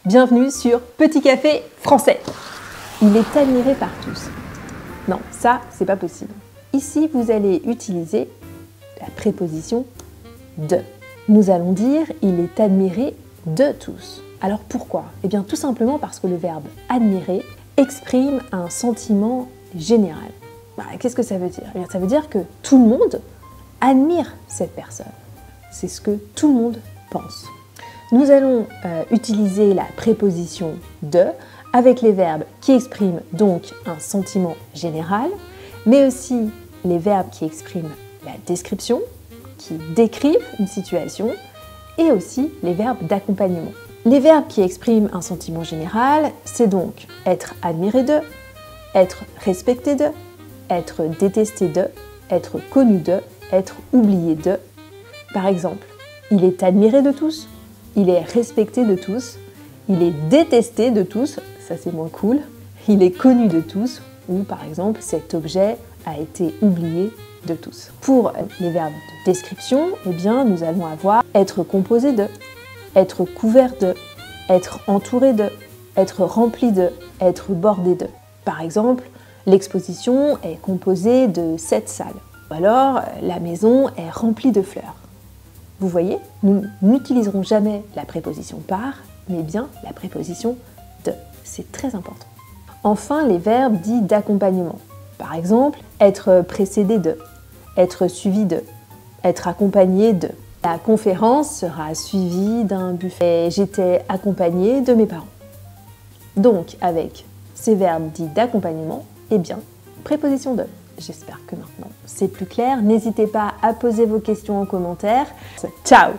Bienvenue sur Petit Café Français. Il est admiré par tous. Non, ça, c'est pas possible. Ici, vous allez utiliser la préposition de. Nous allons dire « il est admiré de tous ». Alors pourquoi? Eh bien tout simplement parce que le verbe « admirer » exprime un sentiment général. Qu'est-ce que ça veut dire? Eh bien, ça veut dire que tout le monde admire cette personne. C'est ce que tout le monde pense. Nous allons utiliser la préposition « de » avec les verbes qui expriment donc un sentiment général, mais aussi les verbes qui expriment la description, qui décrivent une situation, et aussi les verbes d'accompagnement. Les verbes qui expriment un sentiment général, c'est donc être admiré de, être respecté de, être détesté de, être connu de, être oublié de. Par exemple, il est admiré de tous, il est respecté de tous, il est détesté de tous, ça c'est moins cool, il est connu de tous, ou par exemple cet objet a été oublié de tous. Pour les verbes de description, eh bien, nous allons avoir être composé de, être couvert de, être entouré de, être rempli de, être bordé de. Par exemple, l'exposition est composée de 7 salles. Ou alors, la maison est remplie de fleurs. Vous voyez, nous n'utiliserons jamais la préposition par, mais bien la préposition de. C'est très important. Enfin, les verbes dits d'accompagnement. Par exemple, être précédé de, être suivi de, être accompagné de. La conférence sera suivie d'un buffet. J'étais accompagnée de mes parents. Donc, avec ces verbes dits d'accompagnement, eh bien, préposition de. J'espère que maintenant c'est plus clair. N'hésitez pas à poser vos questions en commentaire. Ciao!